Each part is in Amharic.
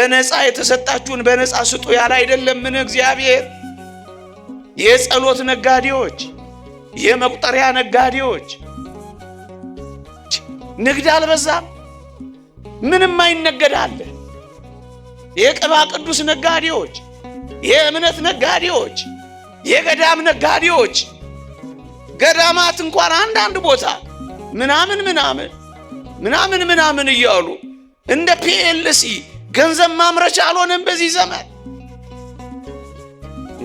በነፃ የተሰጣችሁን በነፃ ስጡ ያለ አይደለም ምን እግዚአብሔር? የጸሎት ነጋዴዎች፣ የመቁጠሪያ ነጋዴዎች ንግድ አልበዛም? ምንም አይነገድ አለ። የቅባ ቅዱስ ነጋዴዎች፣ የእምነት ነጋዴዎች፣ የገዳም ነጋዴዎች ገዳማት እንኳን አንዳንድ ቦታ ምናምን እያሉ እንደ ፒኤልሲ ገንዘብ ማምረቻ አልሆነም በዚህ ዘመን።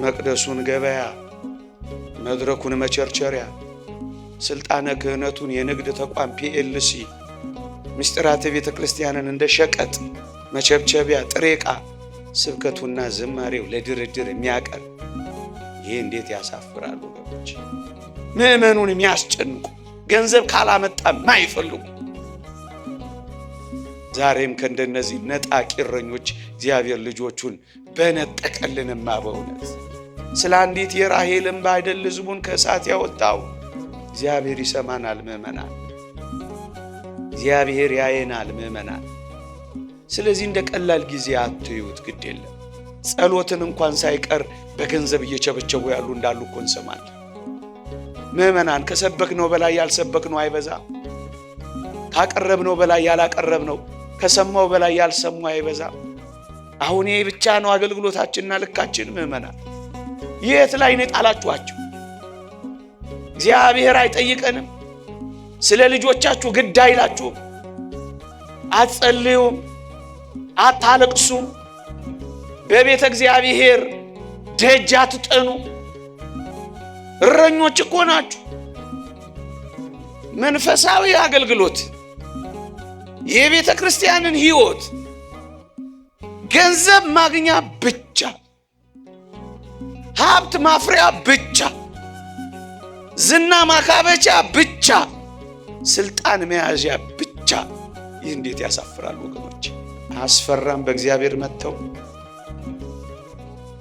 መቅደሱን ገበያ፣ መድረኩን መቸርቸሪያ፣ ስልጣነ ክህነቱን የንግድ ተቋም ፒኤልሲ፣ ምስጢራተ ቤተ ክርስቲያንን እንደ ሸቀጥ መቸብቸቢያ ጥሬ ዕቃ፣ ስብከቱና ዝማሬው ለድርድር የሚያቀርብ ይሄ እንዴት ያሳፍራሉ ወገኖች! ምእመኑን የሚያስጨንቁ ገንዘብ ካላመጣ ማይፈልጉ ዛሬም ከእንደነዚህ ነጣቂ እረኞች እግዚአብሔር ልጆቹን በነጠቀልንማ በእውነት ስለ አንዲት የራሔል እንባ አይደል ሕዝቡን ከእሳት ያወጣው? እግዚአብሔር ይሰማናል ምእመናን፣ እግዚአብሔር ያየናል ምእመናን። ስለዚህ እንደ ቀላል ጊዜ አትዩት፣ ግድ የለም። ጸሎትን እንኳን ሳይቀር በገንዘብ እየቸበቸቡ ያሉ እንዳሉ እኮ እንሰማለን። ምእመናን ከሰበክነው በላይ ያልሰበክነው አይበዛም? ካቀረብነው በላይ ያላቀረብነው፣ ከሰማው በላይ ያልሰሙ አይበዛም? አሁን ይሄ ብቻ ነው አገልግሎታችንና ልካችን ምእመናን። የት ላይ ነው ጣላችኋቸው? እግዚአብሔር አይጠይቀንም? ስለ ልጆቻችሁ ግድ አይላችሁም? አትጸልዩም? አታለቅሱም? በቤተ እግዚአብሔር ደጅ አትጠኑ? እረኞች እኮ ናችሁ። መንፈሳዊ አገልግሎት የቤተ ክርስቲያንን ሕይወት ገንዘብ ማግኛ ብቻ፣ ሀብት ማፍሪያ ብቻ፣ ዝና ማካበቻ ብቻ፣ ስልጣን መያዣ ብቻ። ይህ እንዴት ያሳፍራል ወገኖች! አያስፈራም? በእግዚአብሔር መተው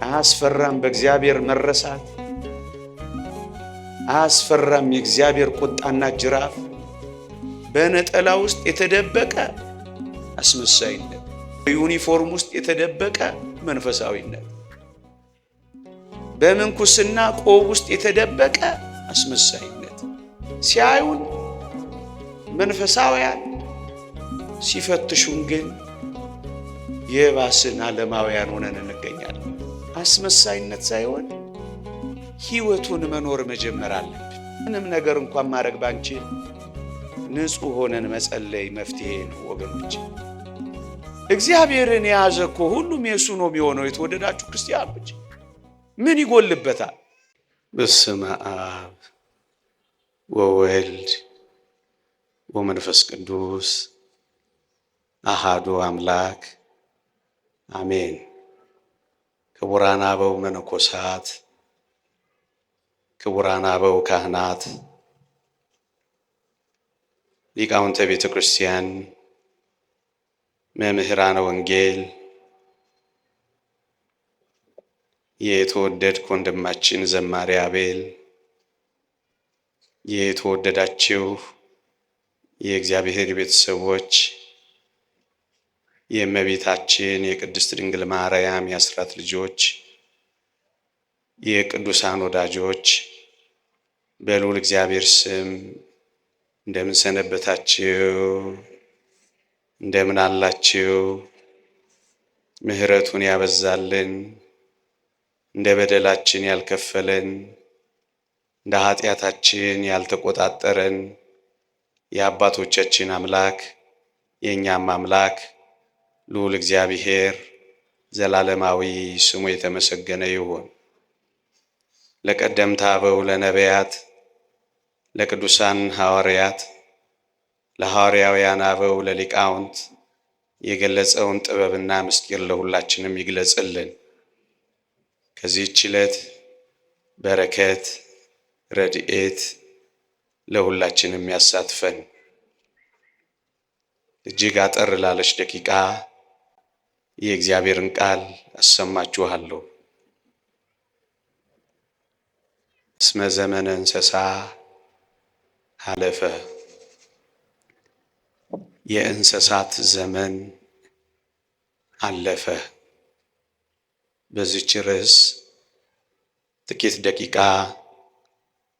አያስፈራም? በእግዚአብሔር መረሳት አያስፈራም? የእግዚአብሔር ቁጣና ጅራፍ በነጠላ ውስጥ የተደበቀ አስመሳይነት፣ በዩኒፎርም ውስጥ የተደበቀ መንፈሳዊነት፣ በምንኩስና ቆብ ውስጥ የተደበቀ አስመሳይነት። ሲያዩን መንፈሳውያን፣ ሲፈትሹን ግን የባስን ዓለማውያን ሆነን እንገኛለን። አስመሳይነት ሳይሆን ሕይወቱን መኖር መጀመር አለብን። ምንም ነገር እንኳን ማድረግ ባንችል ንጹሕ ሆነን መጸለይ መፍትሄ ነው ወገኖች። እግዚአብሔርን የያዘ እኮ ሁሉም የእሱ ነው የሚሆነው። የተወደዳችሁ ክርስቲያኖች ምን ይጎልበታል? በስመ አብ ወወልድ ወመንፈስ ቅዱስ አሃዱ አምላክ አሜን። ክቡራን አበው መነኮሳት፣ ክቡራን አበው ካህናት፣ ሊቃውንተ ቤተ ክርስቲያን፣ መምህራነ ወንጌል፣ የተወደድክ ወንድማችን ዘማሪ አቤል፣ የተወደዳችሁ የእግዚአብሔር ቤተሰቦች፣ የእመቤታችን የቅድስት ድንግል ማርያም የአስራት ልጆች፣ የቅዱሳን ወዳጆች በልዑል እግዚአብሔር ስም እንደምን ሰነበታችሁ? እንደምን አላችሁ? ምሕረቱን ያበዛልን፣ እንደ በደላችን ያልከፈለን፣ እንደ ኃጢአታችን ያልተቆጣጠረን የአባቶቻችን አምላክ የእኛም አምላክ ልዑል እግዚአብሔር ዘላለማዊ ስሙ የተመሰገነ ይሁን። ለቀደምት አበው ለነቢያት፣ ለቅዱሳን ሐዋርያት፣ ለሐዋርያውያን አበው፣ ለሊቃውንት የገለጸውን ጥበብና ምስጢር ለሁላችንም ይግለጽልን። ከዚህች ዕለት በረከት ረድኤት ለሁላችንም ያሳትፈን። እጅግ አጠር ላለች ደቂቃ የእግዚአብሔርን ቃል አሰማችኋለሁ። እስመ ዘመነ እንስሳ አለፈ። የእንስሳት ዘመን አለፈ። በዚች ርዕስ ጥቂት ደቂቃ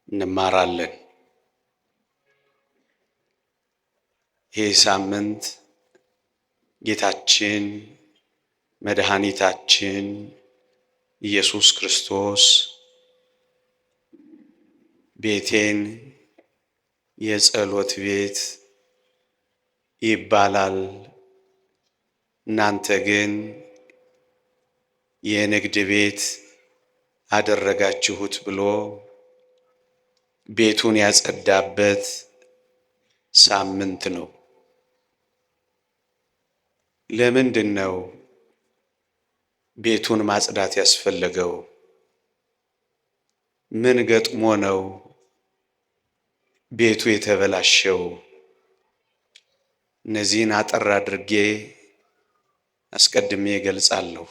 እንማራለን። ይህ ሳምንት ጌታችን መድኃኒታችን ኢየሱስ ክርስቶስ ቤቴን የጸሎት ቤት ይባላል፣ እናንተ ግን የንግድ ቤት አደረጋችሁት ብሎ ቤቱን ያጸዳበት ሳምንት ነው። ለምንድን ነው ቤቱን ማጽዳት ያስፈለገው? ምን ገጥሞ ነው ቤቱ የተበላሸው? እነዚህን አጠር አድርጌ አስቀድሜ እገልጻለሁ።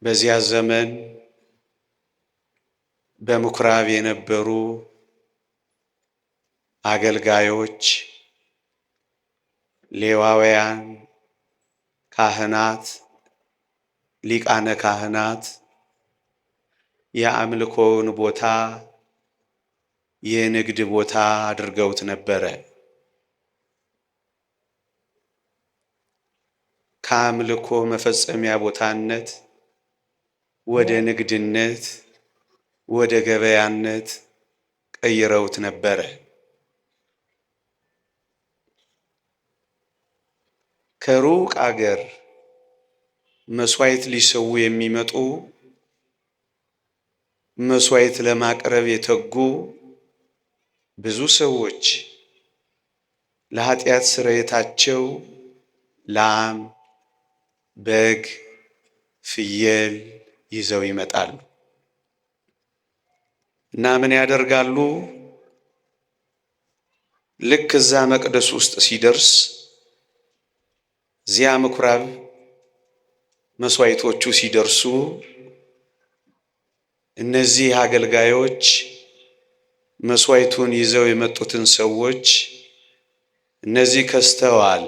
በዚያ ዘመን በምኩራብ የነበሩ አገልጋዮች፣ ሌዋውያን፣ ካህናት፣ ሊቃነ ካህናት የአምልኮውን ቦታ የንግድ ቦታ አድርገውት ነበረ። ከአምልኮ መፈጸሚያ ቦታነት ወደ ንግድነት፣ ወደ ገበያነት ቀይረውት ነበረ። ከሩቅ አገር መስዋዕት ሊሰዉ የሚመጡ፣ መስዋዕት ለማቅረብ የተጉ ብዙ ሰዎች ለኃጢአት ስርየታቸው ላም፣ በግ፣ ፍየል ይዘው ይመጣሉ እና ምን ያደርጋሉ? ልክ እዛ መቅደስ ውስጥ ሲደርስ እዚያ ምኩራብ መስዋዕቶቹ ሲደርሱ እነዚህ አገልጋዮች መስዋዕቱን ይዘው የመጡትን ሰዎች እነዚህ ከስተዋል፣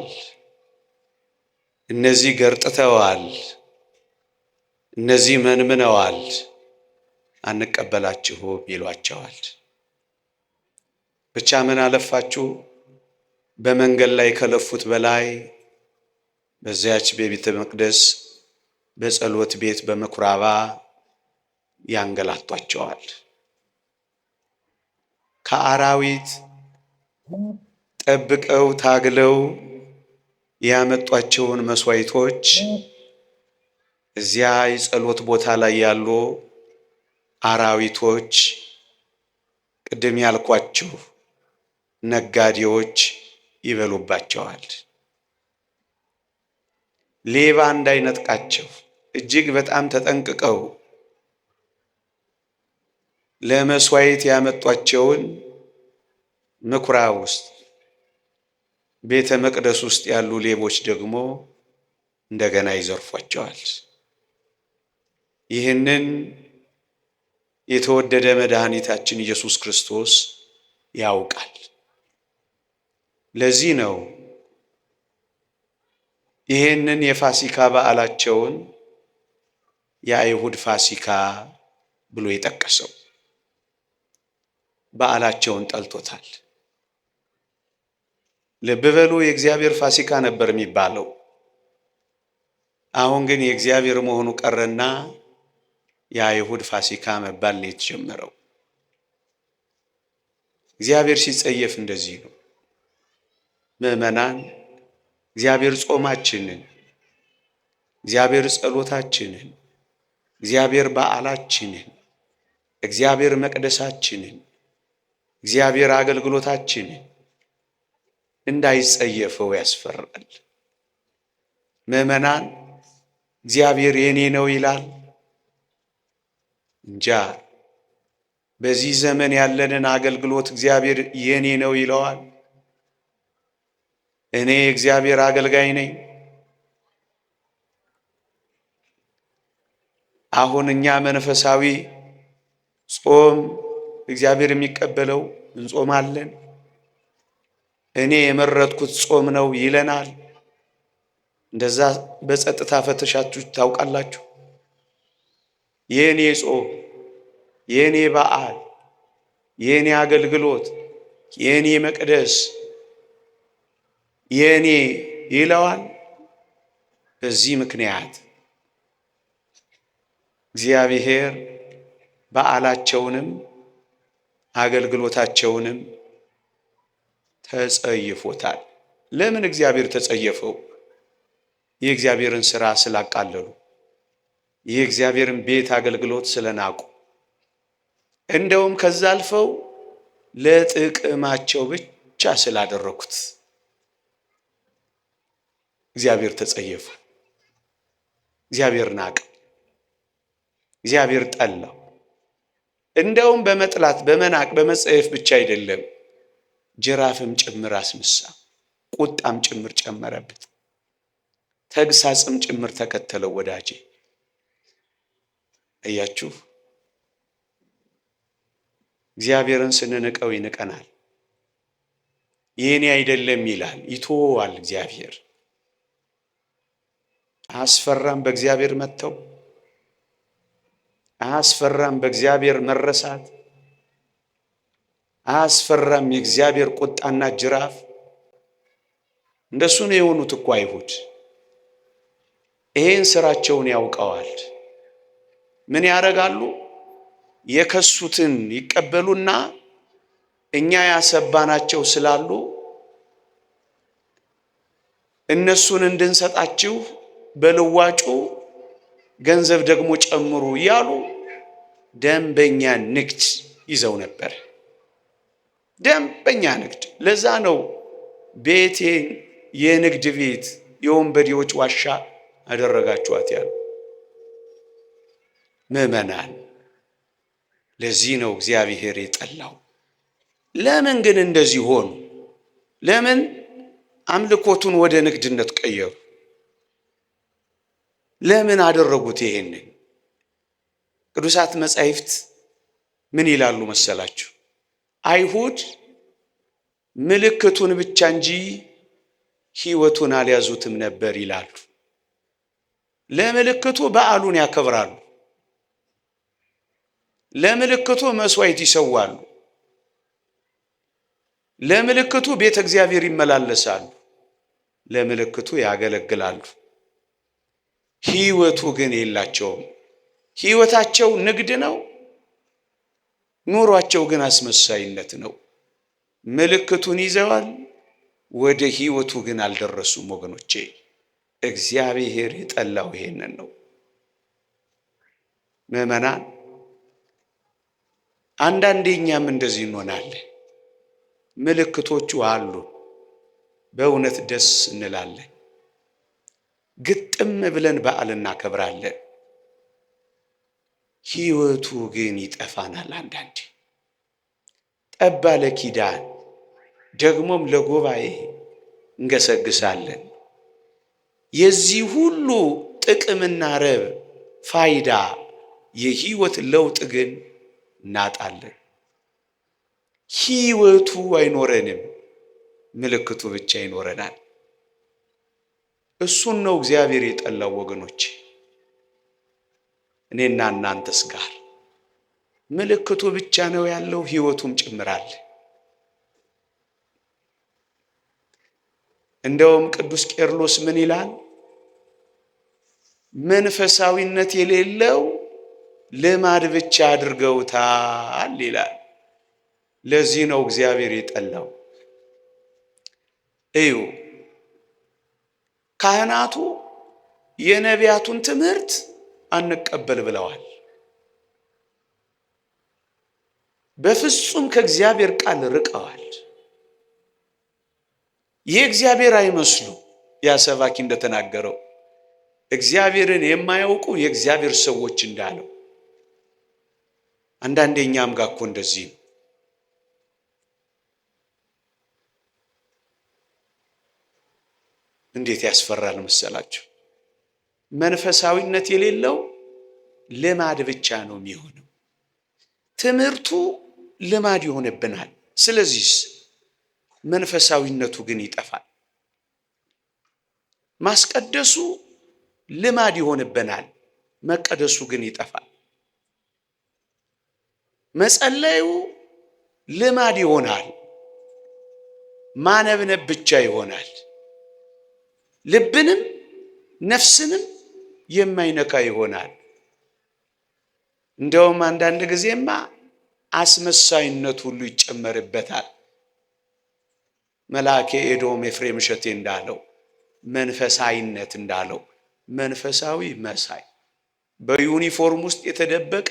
እነዚህ ገርጥተዋል፣ እነዚህ መንምነዋል፣ አንቀበላችሁም ይሏቸዋል። ብቻ ምን አለፋችሁ በመንገድ ላይ ከለፉት በላይ በዚያች በቤተ መቅደስ በጸሎት ቤት በምኩራባ ያንገላቷቸዋል። ከአራዊት ጠብቀው ታግለው ያመጧቸውን መስዋዕቶች እዚያ የጸሎት ቦታ ላይ ያሉ አራዊቶች፣ ቅድም ያልኳችሁ ነጋዴዎች ይበሉባቸዋል። ሌባ እንዳይነጥቃቸው እጅግ በጣም ተጠንቅቀው ለመስዋዕት ያመጧቸውን ምኩራብ ውስጥ ቤተ መቅደስ ውስጥ ያሉ ሌቦች ደግሞ እንደገና ይዘርፏቸዋል። ይህንን የተወደደ መድኃኒታችን ኢየሱስ ክርስቶስ ያውቃል። ለዚህ ነው ይህንን የፋሲካ በዓላቸውን የአይሁድ ፋሲካ ብሎ የጠቀሰው። በዓላቸውን ጠልቶታል። ልብ በሉ፣ የእግዚአብሔር ፋሲካ ነበር የሚባለው። አሁን ግን የእግዚአብሔር መሆኑ ቀረና የአይሁድ ፋሲካ መባል ነው የተጀመረው። እግዚአብሔር ሲጸየፍ እንደዚህ ነው። ምዕመናን፣ እግዚአብሔር ጾማችንን፣ እግዚአብሔር ጸሎታችንን፣ እግዚአብሔር በዓላችንን፣ እግዚአብሔር መቅደሳችንን፣ እግዚአብሔር አገልግሎታችንን እንዳይጸየፈው ያስፈራል። ምዕመናን፣ እግዚአብሔር የኔ ነው ይላል። እንጃ በዚህ ዘመን ያለንን አገልግሎት እግዚአብሔር የኔ ነው ይለዋል? እኔ የእግዚአብሔር አገልጋይ ነኝ? አሁን እኛ መንፈሳዊ ጾም እግዚአብሔር የሚቀበለው እንጾማለን። እኔ የመረጥኩት ጾም ነው ይለናል። እንደዛ በጸጥታ ፈተሻችሁ ታውቃላችሁ? የኔ ጾም፣ የኔ በዓል፣ የኔ አገልግሎት፣ የኔ መቅደስ፣ የኔ ይለዋል። በዚህ ምክንያት እግዚአብሔር በዓላቸውንም አገልግሎታቸውንም ተጸይፎታል። ለምን እግዚአብሔር ተጸየፈው? የእግዚአብሔርን ሥራ ስላቃለሉ፣ የእግዚአብሔርን ቤት አገልግሎት ስለናቁ፣ እንደውም ከዛ አልፈው ለጥቅማቸው ብቻ ስላደረኩት እግዚአብሔር ተጸየፈ። እግዚአብሔር ናቀ። እግዚአብሔር ጠላው። እንደውም በመጥላት በመናቅ በመጸየፍ ብቻ አይደለም፣ ጅራፍም ጭምር አስነሳ፣ ቁጣም ጭምር ጨመረበት፣ ተግሳጽም ጭምር ተከተለው። ወዳጄ እያችሁ እግዚአብሔርን ስንንቀው ይንቀናል። የኔ አይደለም ይላል፣ ይተወዋል። እግዚአብሔር አያስፈራም? በእግዚአብሔር መተው አያስፈራም? በእግዚአብሔር መረሳት አያስፈራም? የእግዚአብሔር ቁጣና ጅራፍ። እንደሱ ነው የሆኑት እኮ አይሁድ። ይሄን ስራቸውን ያውቀዋል። ምን ያደርጋሉ? የከሱትን ይቀበሉና እኛ ያሰባናቸው ስላሉ እነሱን እንድንሰጣችሁ በልዋጩ ገንዘብ ደግሞ ጨምሩ እያሉ ደንበኛ ንግድ ይዘው ነበር። ደንበኛ ንግድ። ለዛ ነው ቤቴን የንግድ ቤት የወንበዴዎች ዋሻ አደረጋችኋት ያሉ ምዕመናን። ለዚህ ነው እግዚአብሔር የጠላው። ለምን ግን እንደዚህ ሆኑ? ለምን አምልኮቱን ወደ ንግድነት ቀየሩ? ለምን አደረጉት ይሄንን? ቅዱሳት መጻሕፍት ምን ይላሉ መሰላችሁ? አይሁድ ምልክቱን ብቻ እንጂ ሕይወቱን አልያዙትም ነበር ይላሉ። ለምልክቱ በዓሉን ያከብራሉ፣ ለምልክቱ መስዋዕት ይሰዋሉ፣ ለምልክቱ ቤተ እግዚአብሔር ይመላለሳሉ፣ ለምልክቱ ያገለግላሉ። ሕይወቱ ግን የላቸውም። ሕይወታቸው ንግድ ነው፣ ኑሯቸው ግን አስመሳይነት ነው። ምልክቱን ይዘዋል፣ ወደ ሕይወቱ ግን አልደረሱም። ወገኖቼ እግዚአብሔር የጠላው ይሄንን ነው። ምዕመናን አንዳንዴ እኛም እንደዚህ እንሆናለን። ምልክቶቹ አሉ፣ በእውነት ደስ እንላለን፣ ግጥም ብለን በዓል እናከብራለን። ሕይወቱ ግን ይጠፋናል። አንዳንዴ ጠባ ለኪዳን ደግሞም ለጉባኤ እንገሰግሳለን። የዚህ ሁሉ ጥቅምና ረብ ፋይዳ የሕይወት ለውጥ ግን እናጣለን። ሕይወቱ አይኖረንም፣ ምልክቱ ብቻ ይኖረናል። እሱን ነው እግዚአብሔር የጠላው ወገኖች። እኔና እናንተስ ጋር ምልክቱ ብቻ ነው ያለው፣ ሕይወቱም ጭምራል። እንደውም ቅዱስ ቄርሎስ ምን ይላል? መንፈሳዊነት የሌለው ልማድ ብቻ አድርገውታል ይላል። ለዚህ ነው እግዚአብሔር የጠላው። እዩ፣ ካህናቱ የነቢያቱን ትምህርት አንቀበል ብለዋል። በፍጹም ከእግዚአብሔር ቃል ርቀዋል። የእግዚአብሔር አይመስሉ። ያ ሰባኪ እንደተናገረው እግዚአብሔርን የማያውቁ የእግዚአብሔር ሰዎች እንዳለው። አንዳንዴ እኛም ጋር እኮ እንደዚህ ነው። እንዴት ያስፈራል መሰላችሁ? መንፈሳዊነት የሌለው ልማድ ብቻ ነው የሚሆነው። ትምህርቱ ልማድ ይሆንብናል። ስለዚህ መንፈሳዊነቱ ግን ይጠፋል። ማስቀደሱ ልማድ ይሆንብናል፣ መቀደሱ ግን ይጠፋል። መጸለዩ ልማድ ይሆናል፣ ማነብነብ ብቻ ይሆናል። ልብንም ነፍስንም የማይነካ ይሆናል። እንደውም አንዳንድ ጊዜማ አስመሳይነት ሁሉ ይጨመርበታል። መልአከ ኤዶም ኤፍሬም እሸቴ እንዳለው መንፈሳዊነት እንዳለው መንፈሳዊ መሳይ፣ በዩኒፎርም ውስጥ የተደበቀ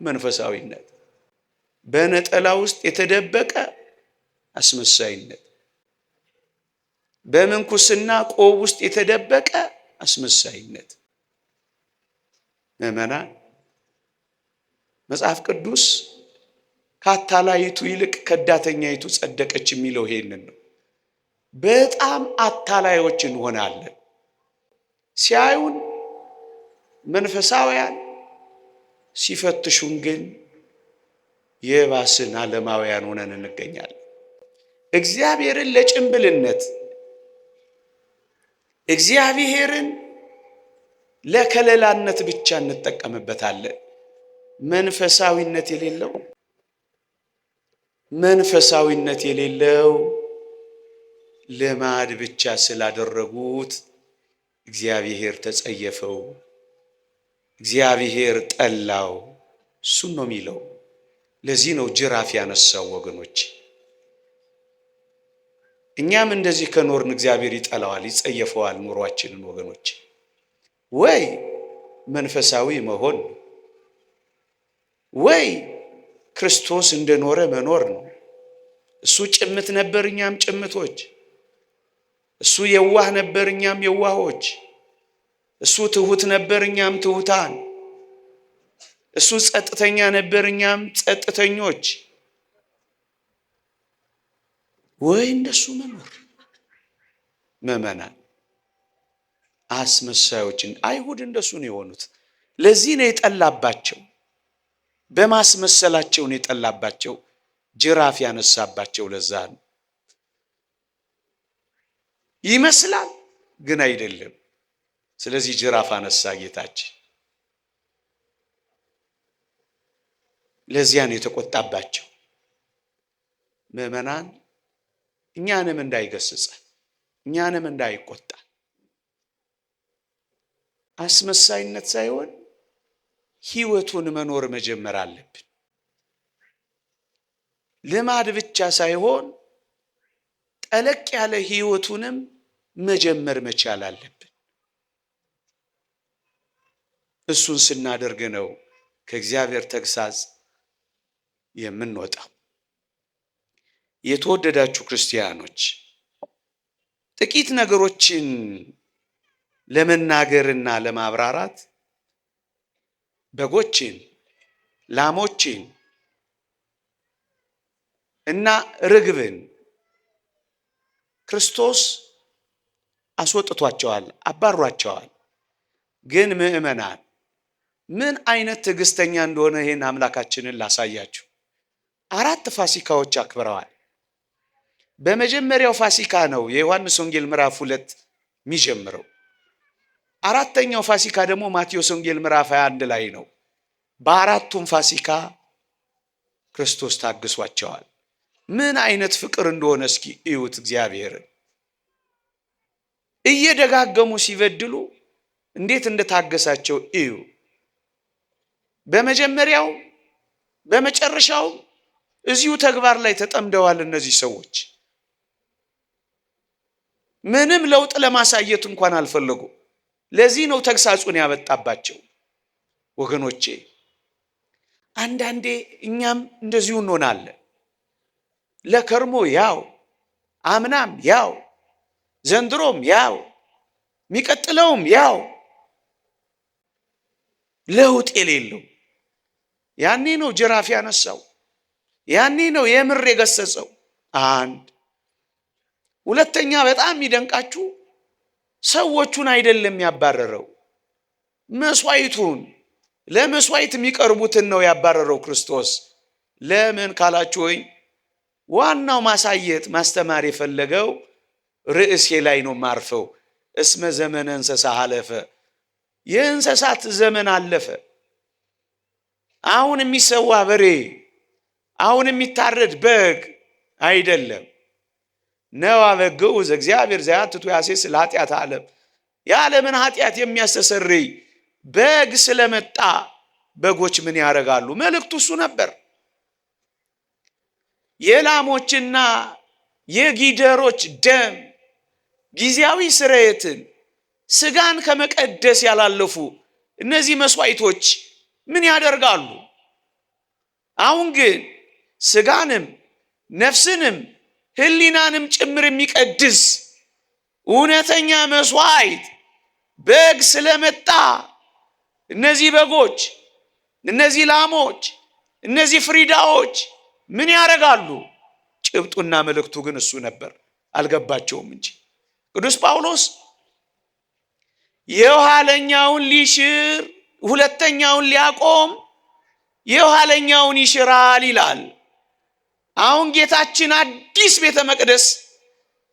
መንፈሳዊነት፣ በነጠላ ውስጥ የተደበቀ አስመሳይነት፣ በምንኩስና ቆብ ውስጥ የተደበቀ አስመሳይነት። ምዕመናን፣ መጽሐፍ ቅዱስ ከአታላይቱ ይልቅ ከዳተኛይቱ ጸደቀች የሚለው ይሄንን ነው። በጣም አታላዮች እንሆናለን። ሲያዩን መንፈሳውያን፣ ሲፈትሹን ግን የባስን ዓለማውያን ሆነን እንገኛለን። እግዚአብሔርን ለጭምብልነት፣ እግዚአብሔርን ለከለላነት ብቻ እንጠቀምበታለን። መንፈሳዊነት የሌለው ልማድ ብቻ ስላደረጉት እግዚአብሔር ተጸየፈው፣ እግዚአብሔር ጠላው። እሱን ነው የሚለው። ለዚህ ነው ጅራፍ ያነሳው ወገኖች። እኛም እንደዚህ ከኖርን እግዚአብሔር ይጠላዋል፣ ይጸየፈዋል ኑሯችንን ወገኖች። ወይ መንፈሳዊ መሆን ነው፣ ወይ ክርስቶስ እንደኖረ መኖር ነው። እሱ ጭምት ነበር፣ እኛም ጭምቶች። እሱ የዋህ ነበር፣ እኛም የዋሆች። እሱ ትሁት ነበር፣ እኛም ትሁታን። እሱ ጸጥተኛ ነበር፣ እኛም ጸጥተኞች። ወይ እንደሱ መኖር። ምዕመናን፣ አስመሳዮችን አይሁድ እንደሱ ነው የሆኑት። ለዚህ ነው የጠላባቸው፣ በማስመሰላቸው ነው የጠላባቸው፣ ጅራፍ ያነሳባቸው። ለዛ ነው። ይመስላል ግን አይደለም። ስለዚህ ጅራፍ አነሳ ጌታችን። ለዚያ ነው የተቆጣባቸው። ምዕመናን፣ እኛንም እንዳይገስጸን፣ እኛንም እንዳይቆጣ፣ አስመሳይነት ሳይሆን ሕይወቱን መኖር መጀመር አለብን። ልማድ ብቻ ሳይሆን ጠለቅ ያለ ሕይወቱንም መጀመር መቻል አለብን። እሱን ስናደርግ ነው ከእግዚአብሔር ተግሳጽ የምንወጣው። የተወደዳችሁ ክርስቲያኖች፣ ጥቂት ነገሮችን ለመናገርና ለማብራራት በጎችን፣ ላሞችን እና ርግብን ክርስቶስ አስወጥቷቸዋል፣ አባሯቸዋል። ግን ምዕመናን ምን አይነት ትዕግስተኛ እንደሆነ ይህን አምላካችንን ላሳያችሁ። 4 ፋሲካዎች አክብረዋል። በመጀመሪያው ፋሲካ ነው የዮሐንስ ወንጌል ምዕራፍ 2 የሚጀምረው። 4ኛው ፋሲካ ደግሞ ማቴዎስ ወንጌል ምዕራፍ 21 ላይ ነው። በ4ቱም ፋሲካ ክርስቶስ ታግሷቸዋል። ምን አይነት ፍቅር እንደሆነ እስኪ እዩት። እግዚአብሔርን እየደጋገሙ ሲበድሉ እንዴት እንደታገሳቸው እዩ። በመጀመሪያው በመጨረሻው እዚሁ ተግባር ላይ ተጠምደዋል እነዚህ ሰዎች። ምንም ለውጥ ለማሳየት እንኳን አልፈለጉ። ለዚህ ነው ተግሳጹን ያመጣባቸው። ወገኖቼ፣ አንዳንዴ እኛም እንደዚሁ እንሆናለን። ለከርሞ ያው፣ አምናም ያው፣ ዘንድሮም ያው፣ የሚቀጥለውም ያው፣ ለውጥ የሌለው። ያኔ ነው ጅራፍ ያነሳው፣ ያኔ ነው የምር የገሰጸው። አንድ ሁለተኛ፣ በጣም የሚደንቃችሁ ሰዎቹን አይደለም ያባረረው፣ መስዋዕቱን፣ ለመስዋዕት የሚቀርቡትን ነው ያባረረው ክርስቶስ። ለምን ካላችሁኝ፣ ዋናው ማሳየት ማስተማር የፈለገው ርዕሴ ላይ ነው ማርፈው። እስመ ዘመነ እንስሳ አለፈ። የእንስሳት ዘመን አለፈ። አሁን የሚሰዋ በሬ፣ አሁን የሚታረድ በግ አይደለም። ነዋ በግዑ ዘእግዚአብሔር ዘያትቱ ያሴስል ኃጢአተ ዓለም። የዓለምን ኃጢአት የሚያስተሰርይ በግ ስለመጣ በጎች ምን ያደርጋሉ? መልእክቱ እሱ ነበር። የላሞችና የጊደሮች ደም ጊዜያዊ ስርየትን ስጋን ከመቀደስ ያላለፉ እነዚህ መስዋዕቶች ምን ያደርጋሉ? አሁን ግን ስጋንም ነፍስንም ሕሊናንም ጭምር የሚቀድስ እውነተኛ መስዋዕት በግ ስለመጣ እነዚህ በጎች፣ እነዚህ ላሞች፣ እነዚህ ፍሪዳዎች ምን ያደርጋሉ? ጭብጡና መልእክቱ ግን እሱ ነበር። አልገባቸውም እንጂ ቅዱስ ጳውሎስ የኋለኛውን ሊሽር ሁለተኛውን ሊያቆም የኋለኛውን ይሽራል ይላል። አሁን ጌታችን አዲስ ቤተ መቅደስ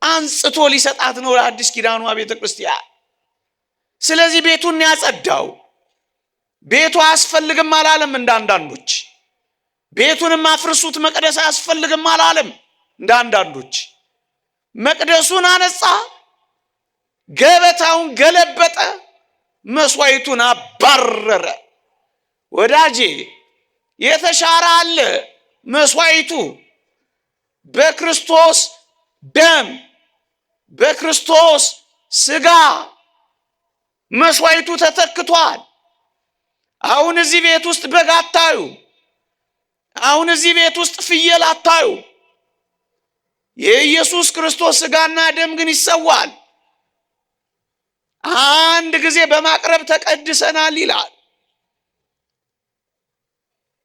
አንጽቶ ሊሰጣት ነው ለአዲስ ኪዳኗ ቤተ ክርስቲያን። ስለዚህ ቤቱን ያጸዳው። ቤቱ አያስፈልግም አላለም እንዳንዳንዶች። ቤቱንም አፍርሱት መቅደስ አያስፈልግም አላለም እንዳንዳንዶች። መቅደሱን አነጻ፣ ገበታውን ገለበጠ፣ መስዋዕቱን አባረረ። ወዳጄ የተሻረ አለ። መስዋዕቱ በክርስቶስ ደም በክርስቶስ ስጋ መስዋዕቱ ተተክቷል። አሁን እዚህ ቤት ውስጥ በግ አታዩ። አሁን እዚህ ቤት ውስጥ ፍየል አታዩ። የኢየሱስ ክርስቶስ ስጋና ደም ግን ይሰዋል። አንድ ጊዜ በማቅረብ ተቀድሰናል ይላል።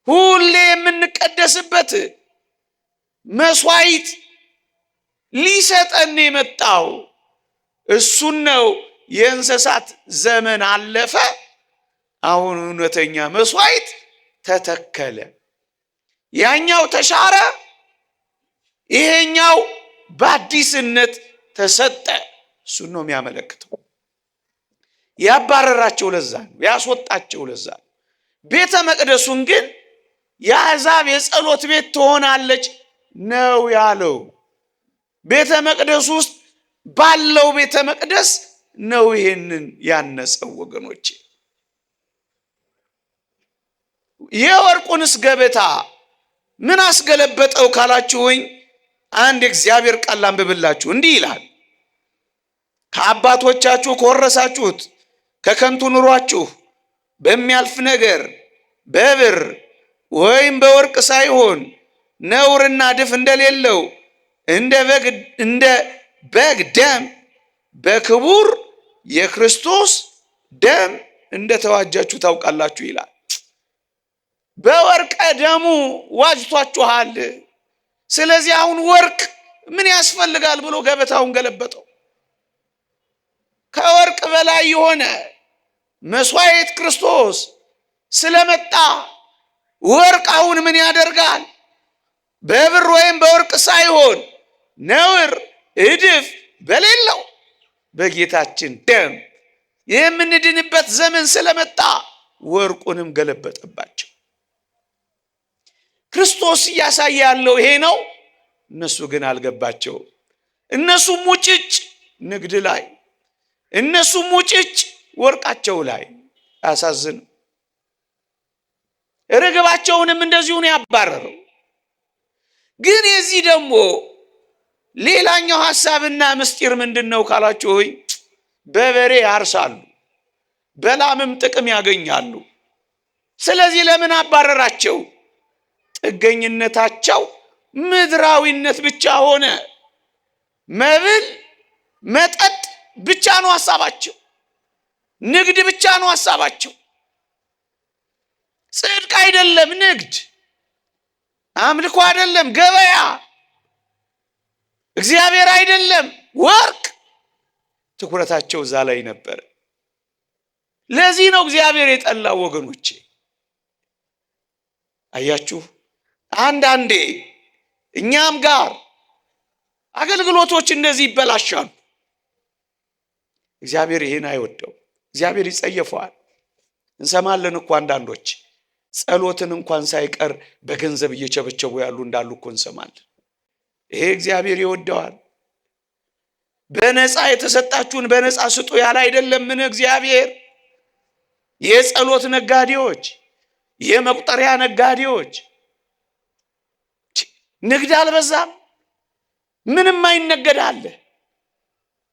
ሁሌ የምንቀደስበት መስዋዕት ሊሰጠን የመጣው እሱን ነው። የእንስሳት ዘመን አለፈ። አሁን እውነተኛ መስዋዕት ተተከለ። ያኛው ተሻረ፣ ይሄኛው በአዲስነት ተሰጠ። እሱን ነው የሚያመለክተው። ያባረራቸው ለዛ ነው፣ ያስወጣቸው ለዛ ነው። ቤተ መቅደሱን ግን የአሕዛብ የጸሎት ቤት ትሆናለች ነው ያለው። ቤተ መቅደሱ ውስጥ ባለው ቤተ መቅደስ ነው ይሄንን ያነጸው። ወገኖቼ የወርቁንስ ገበታ ምን አስገለበጠው ካላችሁኝ፣ አንድ እግዚአብሔር ቃል አንብብላችሁ እንዲህ ይላል። ከአባቶቻችሁ ከወረሳችሁት ከከንቱ ኑሯችሁ በሚያልፍ ነገር በብር ወይም በወርቅ ሳይሆን ነውርና ድፍ እንደሌለው እንደ በግ ደም በክቡር የክርስቶስ ደም እንደተዋጃችሁ ታውቃላችሁ ይላል። በወርቀ ደሙ ዋጅቷችኋል። ስለዚህ አሁን ወርቅ ምን ያስፈልጋል ብሎ ገበታውን ገለበጠው። ከወርቅ በላይ የሆነ መስዋዕት ክርስቶስ ስለመጣ ወርቅ አሁን ምን ያደርጋል? በብር ወይም በወርቅ ሳይሆን ነውር እድፍ በሌለው በጌታችን ደም የምንድንበት ዘመን ስለመጣ ወርቁንም ገለበጠባቸው። ክርስቶስ እያሳየ ያለው ይሄ ነው። እነሱ ግን አልገባቸው። እነሱ ሙጭጭ ንግድ ላይ፣ እነሱ ሙጭጭ ወርቃቸው ላይ። አሳዝን። ርግባቸውንም እንደዚሁ ነው ያባረረው። ግን የዚህ ደግሞ ሌላኛው ሐሳብና ምስጢር ምንድነው ካላችሁኝ፣ በበሬ ያርሳሉ፣ በላምም ጥቅም ያገኛሉ። ስለዚህ ለምን አባረራቸው? ጥገኝነታቸው ምድራዊነት ብቻ ሆነ። መብል መጠጥ ብቻ ነው ሐሳባቸው። ንግድ ብቻ ነው ሐሳባቸው። ጽድቅ አይደለም ንግድ፣ አምልኮ አይደለም ገበያ፣ እግዚአብሔር አይደለም ወርቅ። ትኩረታቸው እዛ ላይ ነበር። ለዚህ ነው እግዚአብሔር የጠላው ወገኖቼ። አያችሁ፣ አንዳንዴ እኛም ጋር አገልግሎቶች እንደዚህ ይበላሻሉ። እግዚአብሔር ይሄን አይወደው። እግዚአብሔር ይጸየፈዋል። እንሰማለን እኮ አንዳንዶች ጸሎትን እንኳን ሳይቀር በገንዘብ እየቸበቸቡ ያሉ እንዳሉ እኮ እንሰማለን። ይሄ እግዚአብሔር ይወደዋል። በነፃ የተሰጣችሁን በነፃ ስጡ ያለ አይደለም ምን እግዚአብሔር? የጸሎት ነጋዴዎች፣ የመቁጠሪያ ነጋዴዎች ንግድ አልበዛም? ምንም አይነገድ አለ።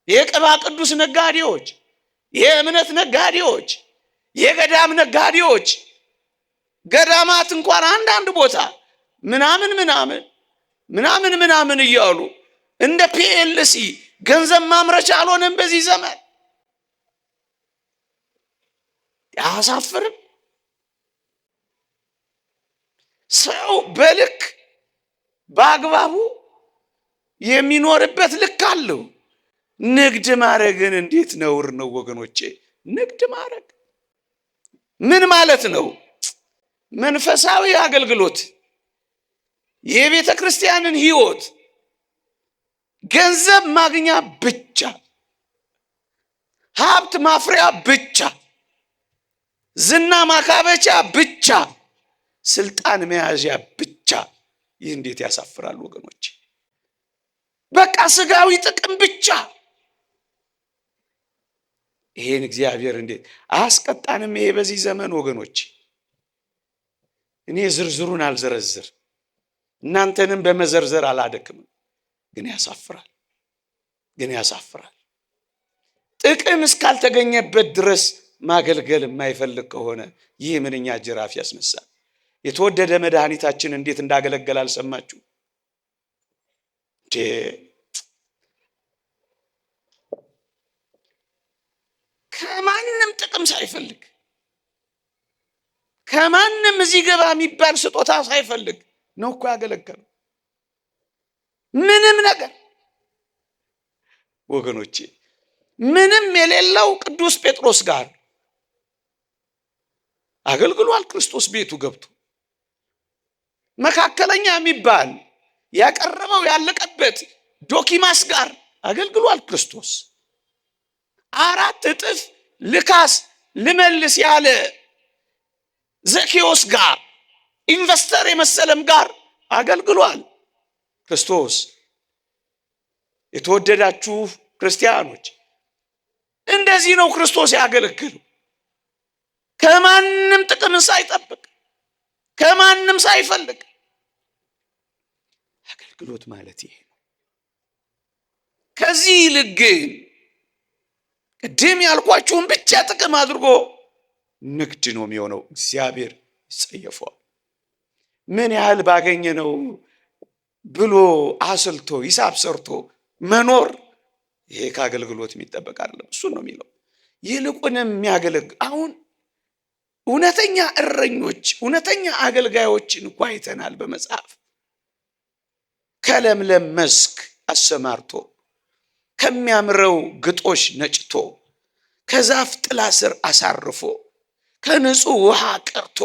የቅባ ቅዱስ ነጋዴዎች፣ የእምነት ነጋዴዎች፣ የገዳም ነጋዴዎች ገዳማት እንኳን አንዳንድ ቦታ ምናምን እያሉ እንደ ፒኤልሲ ገንዘብ ማምረቻ አልሆነም በዚህ ዘመን። አያሳፍርም? ሰው በልክ በአግባቡ የሚኖርበት ልክ አለው። ንግድ ማድረግን እንዴት ነውር ነው ወገኖቼ? ንግድ ማድረግ ምን ማለት ነው? መንፈሳዊ አገልግሎት የቤተ ክርስቲያንን ሕይወት ገንዘብ ማግኛ ብቻ፣ ሀብት ማፍሪያ ብቻ፣ ዝና ማካበቻ ብቻ፣ ስልጣን መያዣ ብቻ። ይህ እንዴት ያሳፍራል ወገኖች! በቃ ስጋዊ ጥቅም ብቻ። ይሄን እግዚአብሔር እንዴት አያስቀጣንም? ይሄ በዚህ ዘመን ወገኖች፣ እኔ ዝርዝሩን አልዘረዝር እናንተንም በመዘርዘር አላደክምም፣ ግን ያሳፍራል። ጥቅም እስካልተገኘበት ድረስ ማገልገል የማይፈልግ ከሆነ ይህ ምንኛ ጅራፍ ያስነሳል። የተወደደ መድኃኒታችን እንዴት እንዳገለገል አልሰማችሁ? ከማንም ጥቅም ሳይፈልግ፣ ከማንም እዚህ ገባ የሚባል ስጦታ ሳይፈልግ ነው እኮ ያገለገለው። ምንም ነገር ወገኖቼ፣ ምንም የሌለው ቅዱስ ጴጥሮስ ጋር አገልግሏል። ክርስቶስ ቤቱ ገብቶ መካከለኛ የሚባል ያቀረበው ያለቀበት ዶኪማስ ጋር አገልግሏል። ክርስቶስ 4 እጥፍ ልካስ ልመልስ ያለ ዘኬዎስ ጋር ኢንቨስተር የመሰለም ጋር አገልግሏል ክርስቶስ። የተወደዳችሁ ክርስቲያኖች፣ እንደዚህ ነው ክርስቶስ ያገለግሉ። ከማንም ጥቅም ሳይጠብቅ፣ ከማንም ሳይፈልግ አገልግሎት ማለት ይሄ ነው። ከዚህ ይልቅ ግን ቅድም ያልኳችሁን ብቻ ጥቅም አድርጎ ንግድ ነው የሚሆነው። እግዚአብሔር ይጸየፈዋል። ምን ያህል ባገኘ ነው ብሎ አስልቶ ሂሳብ ሰርቶ መኖር፣ ይሄ ከአገልግሎት የሚጠበቅ አይደለም። እሱን ነው የሚለው። ይልቁንም የሚያገለግል አሁን እውነተኛ እረኞች፣ እውነተኛ አገልጋዮችን እኮ አይተናል በመጽሐፍ። ከለምለም መስክ አሰማርቶ፣ ከሚያምረው ግጦሽ ነጭቶ፣ ከዛፍ ጥላ ስር አሳርፎ፣ ከንጹህ ውሃ ቀርቶ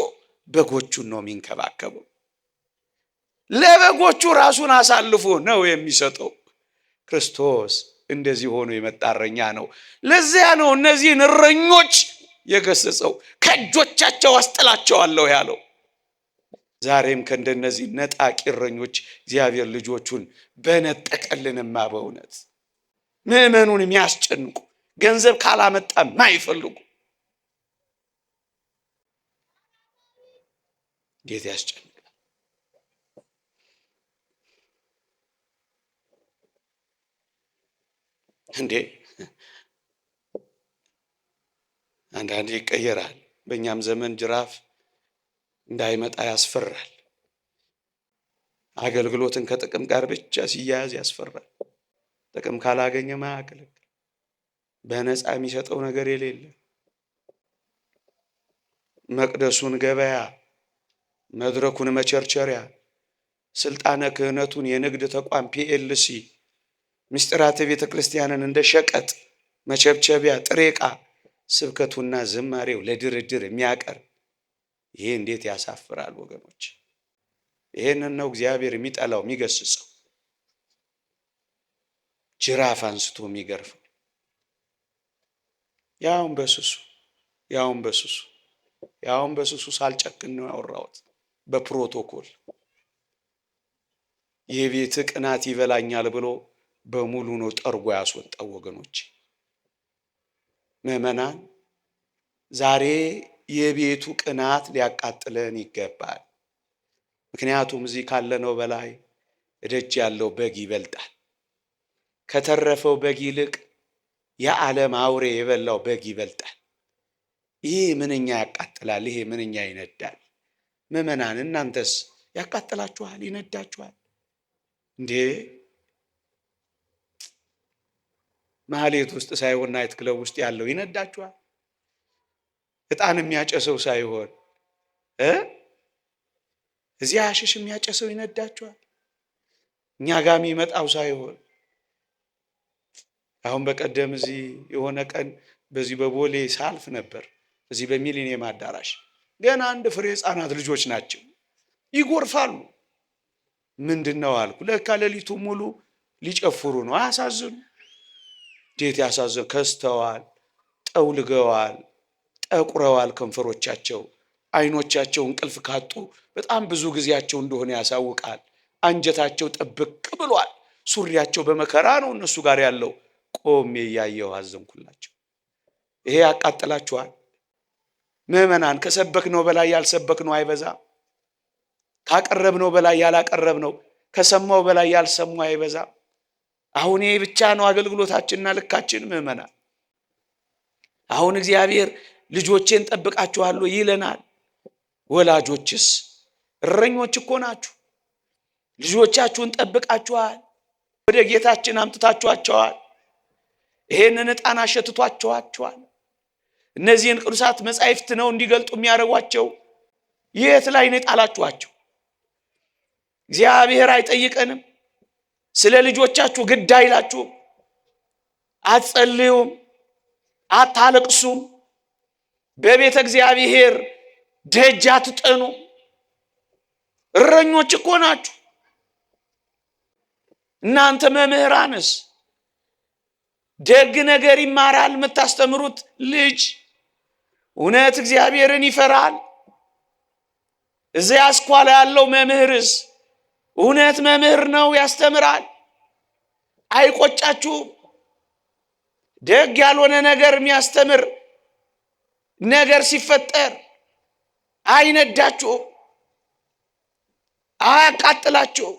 በጎቹን ነው የሚንከባከበው። ለበጎቹ ራሱን አሳልፎ ነው የሚሰጠው። ክርስቶስ እንደዚህ ሆኖ የመጣ እረኛ ነው። ለዚያ ነው እነዚህን እረኞች የገሰጸው፣ ከእጆቻቸው አስጥላቸዋለሁ ያለው። ዛሬም ከእንደነዚህ ነጣቂ እረኞች እግዚአብሔር ልጆቹን በነጠቀልንማ። በእውነት ምዕመኑን የሚያስጨንቁ ገንዘብ ካላመጣ ማይፈልጉ እንዴት ያስጨንቃል እንዴ! አንዳንዴ ይቀየራል። በእኛም ዘመን ጅራፍ እንዳይመጣ ያስፈራል። አገልግሎትን ከጥቅም ጋር ብቻ ሲያያዝ ያስፈራል። ጥቅም ካላገኘ ማያገለግል፣ በነፃ የሚሰጠው ነገር የሌለ፣ መቅደሱን ገበያ፣ መድረኩን መቸርቸሪያ፣ ስልጣነ ክህነቱን የንግድ ተቋም ፒኤልሲ፣ ምስጢራተ ቤተ ክርስቲያንን እንደ ሸቀጥ መቸብቸቢያ ጥሬ ዕቃ፣ ስብከቱና ዝማሬው ለድርድር የሚያቀርብ፣ ይሄ እንዴት ያሳፍራል ወገኖች! ይሄንን ነው እግዚአብሔር የሚጠላው የሚገስጸው፣ ጅራፍ አንስቶ የሚገርፈው። ያውን በስሱ ያውን በስሱ ያውን በስሱ ሳልጨክን ነው ያወራሁት። በፕሮቶኮል የቤት ቅናት ይበላኛል ብሎ በሙሉ ነው ጠርጎ ያስወጣው። ወገኖች ምዕመናን፣ ዛሬ የቤቱ ቅናት ሊያቃጥለን ይገባል። ምክንያቱም እዚህ ካለነው በላይ እደጅ ያለው በግ ይበልጣል። ከተረፈው በግ ይልቅ የዓለም አውሬ የበላው በግ ይበልጣል። ይሄ ምንኛ ያቃጥላል! ይሄ ምንኛ ይነዳል! ምዕመናን፣ እናንተስ ያቃጥላችኋል? ይነዳችኋል እንዴ? ማህሌት ውስጥ ሳይሆን ናይት ክለብ ውስጥ ያለው ይነዳችኋል? ዕጣን የሚያጨሰው ሳይሆን እዚያ አሽሽ የሚያጨሰው ይነዳችኋል? እኛ ጋር የሚመጣው ሳይሆን አሁን በቀደም እዚህ የሆነ ቀን በዚህ በቦሌ ሳልፍ ነበር። እዚህ በሚሊኒየም አዳራሽ ገና አንድ ፍሬ ሕፃናት ልጆች ናቸው፣ ይጎርፋሉ። ምንድነው አልኩ። ለካ ሌሊቱ ሙሉ ሊጨፍሩ ነው። አያሳዝኑ? እንዴት ያሳዝኑ! ከስተዋል፣ ጠውልገዋል፣ ጠቁረዋል። ከንፈሮቻቸው፣ አይኖቻቸው እንቅልፍ ካጡ በጣም ብዙ ጊዜያቸው እንደሆነ ያሳውቃል። አንጀታቸው ጥብቅ ብሏል። ሱሪያቸው በመከራ ነው እነሱ ጋር ያለው። ቆሜ እያየሁ አዘንኩላቸው። ይሄ ያቃጥላችኋል? ምዕመናን፣ ከሰበክነው በላይ ያልሰበክነው አይበዛም? ካቀረብነው በላይ ያላቀረብነው፣ ከሰማው በላይ ያልሰማው አይበዛም? አሁን ይሄ ብቻ ነው አገልግሎታችንና ልካችን? ምዕመናን፣ አሁን እግዚአብሔር ልጆቼን ጠብቃችኋለሁ ይለናል። ወላጆችስ እረኞች እኮ ናችሁ። ልጆቻችሁን ጠብቃችኋል። ወደ ጌታችን አምጥታችኋቸዋል። ይሄንን ዕጣን አሸትቷቸዋል። እነዚህን ቅዱሳት መጻሕፍት ነው እንዲገልጡ የሚያደርጓቸው። የት ላይ ነው የጣላችኋቸው? እግዚአብሔር አይጠይቀንም? ስለ ልጆቻችሁ ግድ አይላችሁም? አትጸልዩም? አታለቅሱም? በቤተ እግዚአብሔር ደጅ አትጠኑም? እረኞች እኮ ናችሁ። እናንተ መምህራንስ ደግ ነገር ይማራል የምታስተምሩት ልጅ? እውነት እግዚአብሔርን ይፈራል? እዚያ አስኳላ ያለው መምህርስ እውነት መምህር ነው ያስተምራል? አይቆጫችሁም? ደግ ያልሆነ ነገር የሚያስተምር ነገር ሲፈጠር አይነዳችሁም? አያቃጥላችሁም?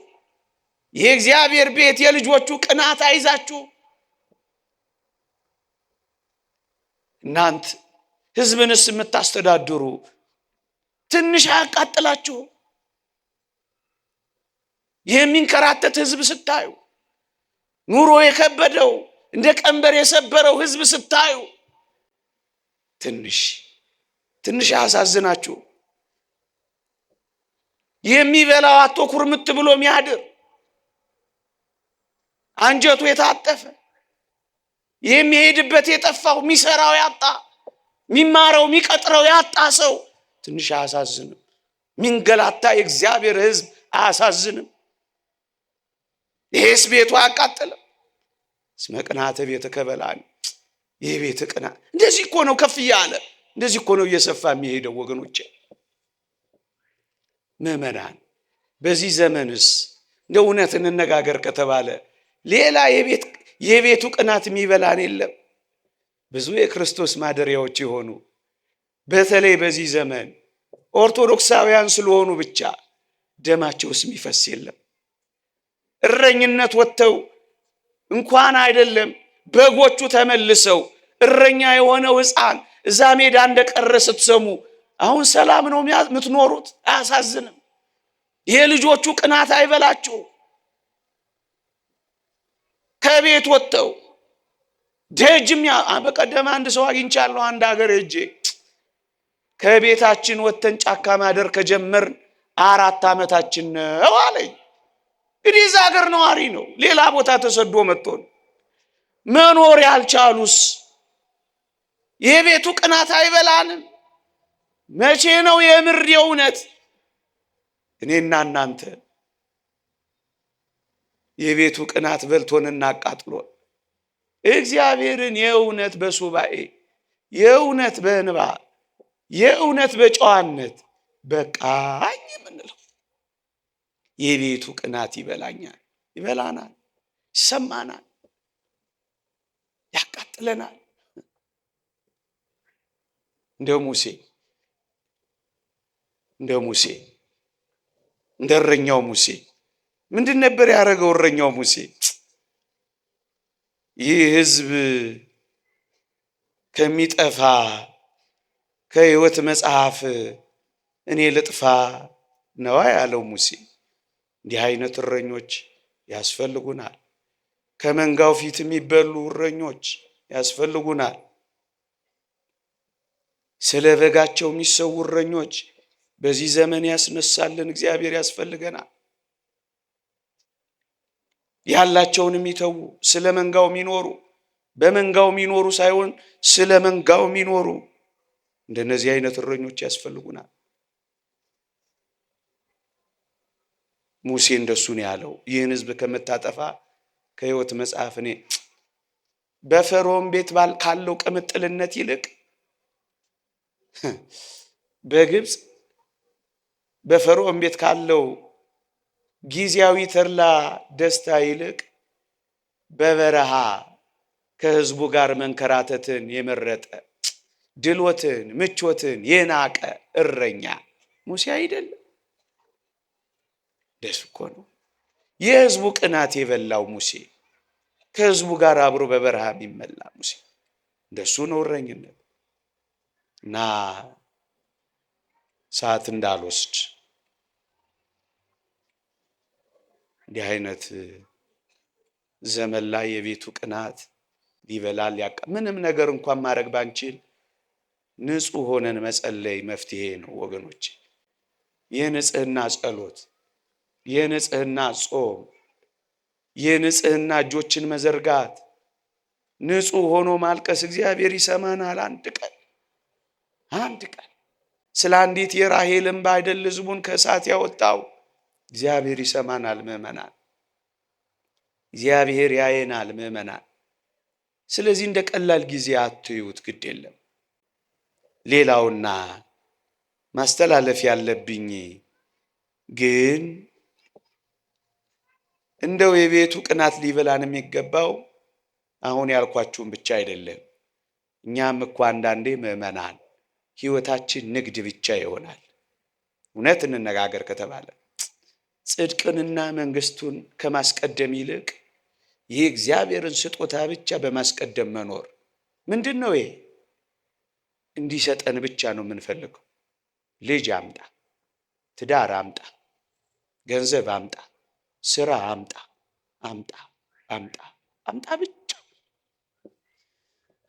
የእግዚአብሔር ቤት የልጆቹ ቅናት አይዛችሁ? እናንተ ሕዝብንስ የምታስተዳድሩ ትንሽ አያቃጥላችሁ? የሚንከራተት ሕዝብ ስታዩ፣ ኑሮ የከበደው እንደ ቀንበር የሰበረው ሕዝብ ስታዩ ትንሽ አያሳዝናችሁ? የሚበላው አጥቶ ኩርምት ብሎ የሚያድር አንጀቱ የታጠፈ የሚሄድበት የጠፋው የሚሰራው ያጣ የሚማረው የሚቀጥረው ያጣ ሰው ትንሽ አያሳዝንም? ሚንገላታ የእግዚአብሔር ሕዝብ አያሳዝንም? ይሄስ ቤቱ አያቃጥልም? እስመ ቅንዓተ ቤትከ በልዓኒ። ይህ ቤት ቅናት እንደዚህ እኮ ነው ከፍ እያለ እንደዚህ እኮ ነው እየሰፋ የሚሄደው ወገኖቼ። ምዕመናን፣ በዚህ ዘመንስ እንደ እውነት እንነጋገር ከተባለ ሌላ የቤቱ ቅናት የሚበላን የለም። ብዙ የክርስቶስ ማደሪያዎች የሆኑ በተለይ በዚህ ዘመን ኦርቶዶክሳውያን ስለሆኑ ብቻ ደማቸውስ የሚፈስ የለም። እረኝነት ወጥተው እንኳን አይደለም በጎቹ ተመልሰው እረኛ የሆነው ሕፃን እዛ ሜዳ እንደቀረ ስትሰሙ አሁን ሰላም ነው የምትኖሩት? አያሳዝንም? የልጆቹ ቅናት አይበላችሁ? ከቤት ወጥተው ደጅም በቀደም አንድ ሰው አግኝቻለሁ። አንድ ሀገር ሄጄ ከቤታችን ወጥተን ጫካ ማደር ከጀመርን 4 ዓመታችን ነው አለኝ። እንግዲህ እዛ ሀገር ነዋሪ ነው፣ ሌላ ቦታ ተሰዶ መጥቶ መኖር ያልቻሉስ የቤቱ ቅናት አይበላንም? መቼ ነው የምር የእውነት እኔና እናንተ የቤቱ ቅናት በልቶን እናቃጥሎን እግዚአብሔርን የእውነት በሱባኤ የእውነት በእንባ የእውነት በጨዋነት በቃኝ የምንለው የቤቱ ቅናት ይበላኛል፣ ይበላናል፣ ይሰማናል፣ ያቃጥለናል። እንደ ሙሴ እንደ እረኛው ሙሴ ምንድን ነበር ያደረገው? እረኛው ሙሴ ይህ ሕዝብ ከሚጠፋ ከሕይወት መጽሐፍ እኔ ልጥፋ ነዋ ያለው ሙሴ። እንዲህ አይነት እረኞች ያስፈልጉናል። ከመንጋው ፊት የሚበሉ እረኞች ያስፈልጉናል። ስለ በጋቸው የሚሰዉ እረኞች በዚህ ዘመን ያስነሳልን እግዚአብሔር ያስፈልገናል። ያላቸውን የሚተዉ ስለ መንጋው የሚኖሩ በመንጋው የሚኖሩ ሳይሆን ስለ መንጋው የሚኖሩ እንደነዚህ አይነት እረኞች ያስፈልጉናል። ሙሴ እንደሱ ነው ያለው። ይህን ሕዝብ ከምታጠፋ ከሕይወት መጽሐፍ እኔ በፈርዖን ቤት ካለው ቅምጥልነት ይልቅ በግብፅ በፈርዖን ቤት ካለው ጊዜያዊ ተድላ ደስታ ይልቅ በበረሃ ከሕዝቡ ጋር መንከራተትን የመረጠ ድሎትን ምቾትን የናቀ እረኛ ሙሴ አይደለም? ደስ እኮ ነው። የሕዝቡ ቅናት የበላው ሙሴ፣ ከሕዝቡ ጋር አብሮ በበረሃ የሚመላ ሙሴ እንደሱ ነው እረኝነት። እና ሰዓት እንዳልወስድ እንዲህ አይነት ዘመን ላይ የቤቱ ቅናት ሊበላል ምንም ነገር እንኳን ማድረግ ባንችል ንጹህ ሆነን መጸለይ መፍትሄ ነው ወገኖች። የንጽህና ጸሎት፣ የንጽህና ጾም፣ የንጽህና እጆችን መዘርጋት፣ ንጹህ ሆኖ ማልቀስ እግዚአብሔር ይሰማናል። አንድ ቀን ስለ አንዲት የራሔል እንባ አይደል ሕዝቡን ከእሳት ያወጣው? እግዚአብሔር ይሰማናል ምዕመናን፣ እግዚአብሔር ያየናል ምዕመናን። ስለዚህ እንደ ቀላል ጊዜ አትዩት፣ ግድ የለም። ሌላውና ማስተላለፍ ያለብኝ ግን እንደው የቤቱ ቅናት ሊበላን የሚገባው አሁን ያልኳችሁን ብቻ አይደለም። እኛም እኮ አንዳንዴ ምዕመናን ሕይወታችን ንግድ ብቻ ይሆናል። እውነት እንነጋገር ከተባለ ጽድቅንና መንግስቱን ከማስቀደም ይልቅ ይህ እግዚአብሔርን ስጦታ ብቻ በማስቀደም መኖር ምንድን ነው? ይሄ እንዲሰጠን ብቻ ነው የምንፈልገው። ልጅ አምጣ፣ ትዳር አምጣ፣ ገንዘብ አምጣ፣ ስራ አምጣ አምጣ አምጣ አምጣ ብቻ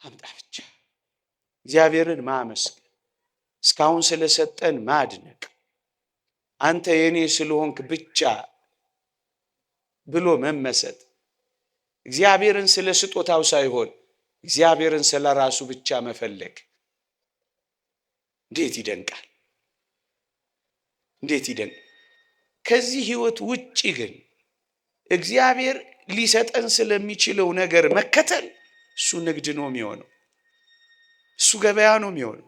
አምጣ ብቻ። እግዚአብሔርን ማመስገን፣ እስካሁን ስለሰጠን ማድነቅ፣ አንተ የኔ ስለሆንክ ብቻ ብሎ መመሰጥ፣ እግዚአብሔርን ስለ ስጦታው ሳይሆን እግዚአብሔርን ስለ ራሱ ብቻ መፈለግ እንዴት ይደንቃል! እንዴት ይደንቃል! ከዚህ ህይወት ውጪ ግን እግዚአብሔር ሊሰጠን ስለሚችለው ነገር መከተል እሱ ንግድ ነው የሚሆነው። እሱ ገበያ ነው የሚሆነው።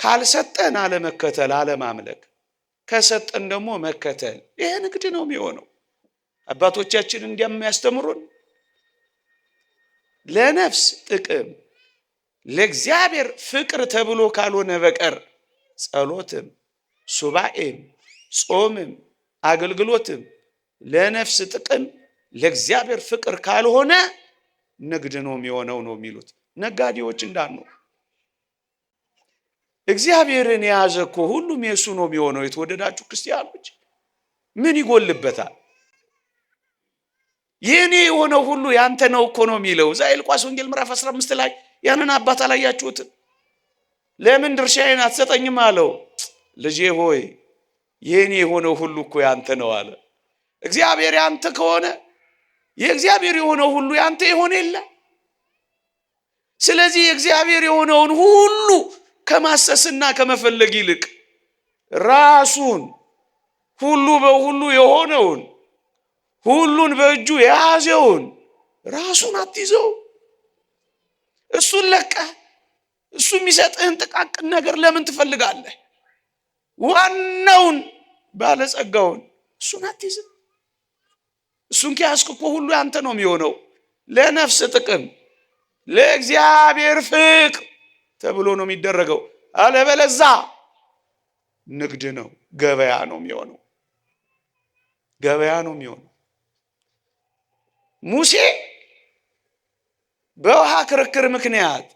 ካልሰጠን አለመከተል፣ አለማምለክ፣ ከሰጠን ደግሞ መከተል፣ ይሄ ንግድ ነው የሚሆነው። አባቶቻችን እንደሚያስተምሩን ለነፍስ ጥቅም ለእግዚአብሔር ፍቅር ተብሎ ካልሆነ በቀር ጸሎትም ሱባኤም ጾምም አገልግሎትም ለነፍስ ጥቅም ለእግዚአብሔር ፍቅር ካልሆነ ንግድ ነው የሚሆነው ነው የሚሉት ነጋዴዎች እንዳሉ። እግዚአብሔርን የያዘ እኮ ሁሉም የእሱ ነው የሚሆነው። የተወደዳችሁ ክርስቲያኖች ምን ይጎልበታል? የኔ የሆነው ሁሉ ያንተ ነው እኮ ነው የሚለው። እዛ ሉቃስ ወንጌል ምዕራፍ 15 ላይ ያንን አባት አላያችሁትም? ለምን ድርሻዬን አትሰጠኝም አለው። ልጄ ሆይ የኔ የሆነው ሁሉ እኮ ያንተ ነው አለ። እግዚአብሔር ያንተ ከሆነ የእግዚአብሔር የሆነው ሁሉ ያንተ የሆነ የለ። ስለዚህ የእግዚአብሔር የሆነውን ሁሉ ከማሰስና ከመፈለግ ይልቅ ራሱን ሁሉ በሁሉ የሆነውን ሁሉን በእጁ የያዘውን ራሱን አትይዘው። እሱን ለቀህ እሱ የሚሰጥህን ጥቃቅን ነገር ለምን ትፈልጋለህ? ዋናውን ባለጸጋውን እሱን አትይዝም? እሱን ከያዝክ እኮ ሁሉ ያንተ ነው የሚሆነው። ለነፍስ ጥቅም ለእግዚአብሔር ፍቅር ተብሎ ነው የሚደረገው። አለበለዛ ንግድ ነው፣ ገበያ ነው የሚሆነው። ገበያ ነው የሚሆነው። ሙሴ በውሃ ክርክር ምክንያት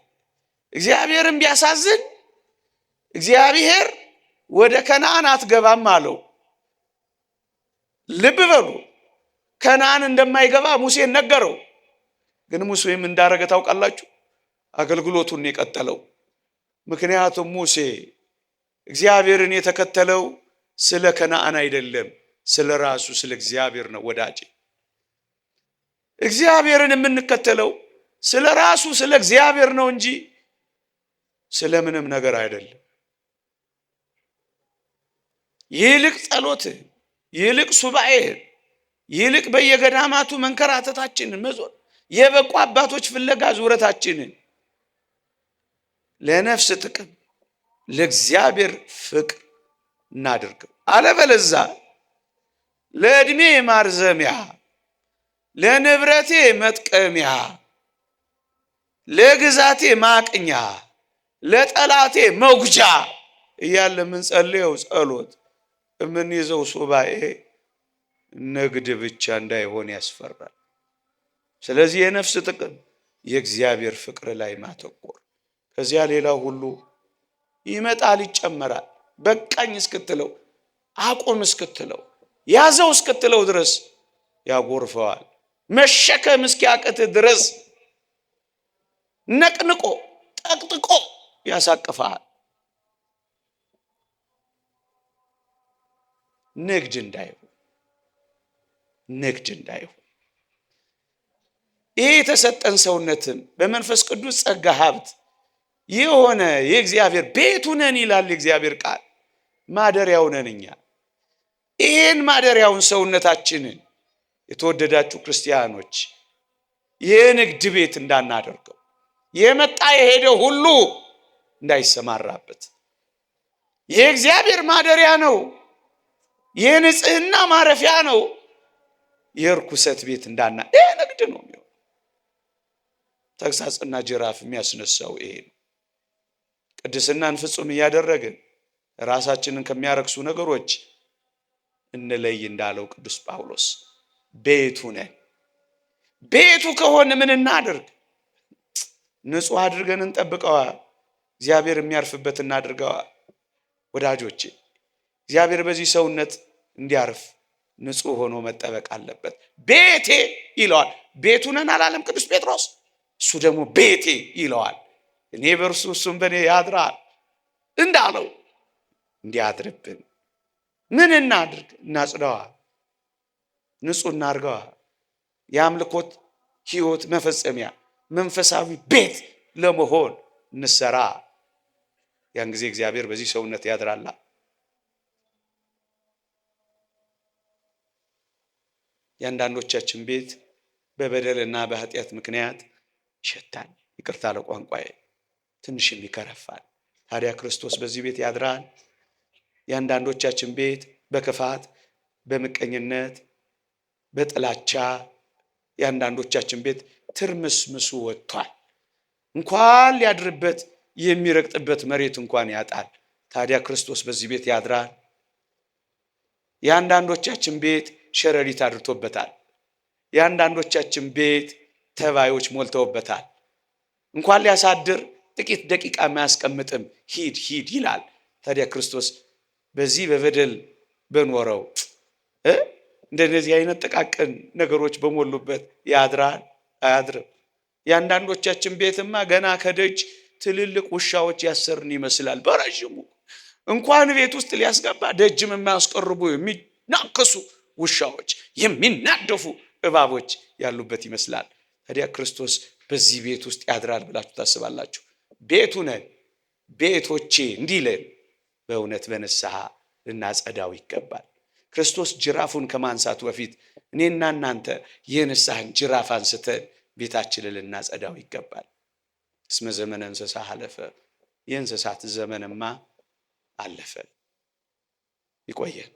እግዚአብሔርን ቢያሳዝን እግዚአብሔር ወደ ከነዓን አትገባም አለው። ልብ በሉ፣ ከነዓን እንደማይገባ ሙሴን ነገረው። ግን ሙሴም እንዳረገ ታውቃላችሁ? አገልግሎቱን የቀጠለው። ምክንያቱም ሙሴ እግዚአብሔርን የተከተለው ስለ ከነዓን አይደለም፣ ስለ ራሱ ስለ እግዚአብሔር ነው። ወዳጄ እግዚአብሔርን የምንከተለው ስለ ራሱ ስለ እግዚአብሔር ነው እንጂ ስለ ምንም ነገር አይደለም። ይልቅ ጸሎት፣ ይልቅ ሱባኤ፣ ይልቅ በየገዳማቱ መንከራተታችንን መዞር፣ የበቁ አባቶች ፍለጋ ዙረታችንን ለነፍስ ጥቅም ለእግዚአብሔር ፍቅር እናድርገው። አለበለዛ ለዕድሜ ማርዘሚያ፣ ለንብረቴ መጥቀሚያ፣ ለግዛቴ ማቅኛ፣ ለጠላቴ መጉጃ እያለ የምንጸልየው ጸሎት የምንይዘው ሱባኤ ንግድ ብቻ እንዳይሆን ያስፈራል። ስለዚህ የነፍስ ጥቅም የእግዚአብሔር ፍቅር ላይ ማተኮር፣ ከዚያ ሌላው ሁሉ ይመጣል፣ ይጨመራል። በቃኝ እስክትለው፣ አቁም እስክትለው፣ ያዘው እስክትለው ድረስ ያጎርፈዋል። መሸከም እስኪያቅት ድረስ ነቅንቆ ጠቅጥቆ ያሳቅፋል። ንግድ እንዳይሆን፣ ንግድ እንዳይሆን። ይህ የተሰጠን ሰውነትም በመንፈስ ቅዱስ ጸጋ ሀብት የሆነ የእግዚአብሔር ቤቱ ነን ይላል የእግዚአብሔር ቃል። ማደሪያው ነን እኛ። ይህን ማደሪያውን ሰውነታችንን የተወደዳችሁ ክርስቲያኖች የንግድ ቤት እንዳናደርገው፣ የመጣ የሄደ ሁሉ እንዳይሰማራበት። የእግዚአብሔር ማደሪያ ነው፣ የንጽህና ማረፊያ ነው። የርኩሰት ቤት እንዳና ይሄ ንግድ ነው የሚሆነው። ተግሳጽና ጅራፍ የሚያስነሳው ይሄ ነው። ቅድስናን ፍጹም እያደረግን ራሳችንን ከሚያረክሱ ነገሮች እንለይ እንዳለው ቅዱስ ጳውሎስ ቤቱ ነን። ቤቱ ከሆነ ምን እናድርግ? ንጹህ አድርገን እንጠብቀዋ። እግዚአብሔር የሚያርፍበት እናድርገዋ። ወዳጆቼ እግዚአብሔር በዚህ ሰውነት እንዲያርፍ ንጹህ ሆኖ መጠበቅ አለበት። ቤቴ ይለዋል። ቤቱ ነን አላለም ቅዱስ ጴጥሮስ? እሱ ደግሞ ቤቴ ይለዋል። እኔ በእርሱ እሱም በእኔ ያድራል እንዳለው እንዲያድርብን ምን እናድርግ? እናጽዳዋ፣ ንጹህ እናርገዋ። የአምልኮት ሕይወት መፈጸሚያ መንፈሳዊ ቤት ለመሆን እንሰራ። ያን ጊዜ እግዚአብሔር በዚህ ሰውነት ያድራላ። የአንዳንዶቻችን ቤት በበደልና በኃጢአት ምክንያት ይሸታል። ይቅርታ ለቋንቋዬ ትንሽም ይከረፋል። ታዲያ ክርስቶስ በዚህ ቤት ያድራል። የአንዳንዶቻችን ቤት በክፋት፣ በምቀኝነት፣ በጥላቻ የአንዳንዶቻችን ቤት ትርምስምሱ ወጥቷል። እንኳን ሊያድርበት የሚረግጥበት መሬት እንኳን ያጣል። ታዲያ ክርስቶስ በዚህ ቤት ያድራል። የአንዳንዶቻችን ቤት ሸረሪት አድርቶበታል። የአንዳንዶቻችን ቤት ተባዮች ሞልተውበታል። እንኳን ሊያሳድር ጥቂት ደቂቃ የማያስቀምጥም ሂድ ሂድ ይላል። ታዲያ ክርስቶስ በዚህ በበደል በኖረው እንደነዚህ አይነት ጥቃቅን ነገሮች በሞሉበት ያድራል? አያድርም። የአንዳንዶቻችን ቤትማ ገና ከደጅ ትልልቅ ውሻዎች ያሰርን ይመስላል። በረዥሙ እንኳን ቤት ውስጥ ሊያስገባ ደጅም የማያስቀርቡ የሚናከሱ ውሻዎች፣ የሚናደፉ እባቦች ያሉበት ይመስላል። ታዲያ ክርስቶስ በዚህ ቤት ውስጥ ያድራል ብላችሁ ታስባላችሁ? ቤቱ ነን። ቤቶቼ እንዲለን በእውነት በንስሐ ልናጸዳው ይገባል። ክርስቶስ ጅራፉን ከማንሳቱ በፊት እኔና እናንተ የንስሐን ጅራፍ አንስተን ቤታችንን ልናጸዳው ይገባል። እስመ ዘመነ እንስሳ ሀለፈ የእንስሳት ዘመንማ አለፈ። ይቆየን።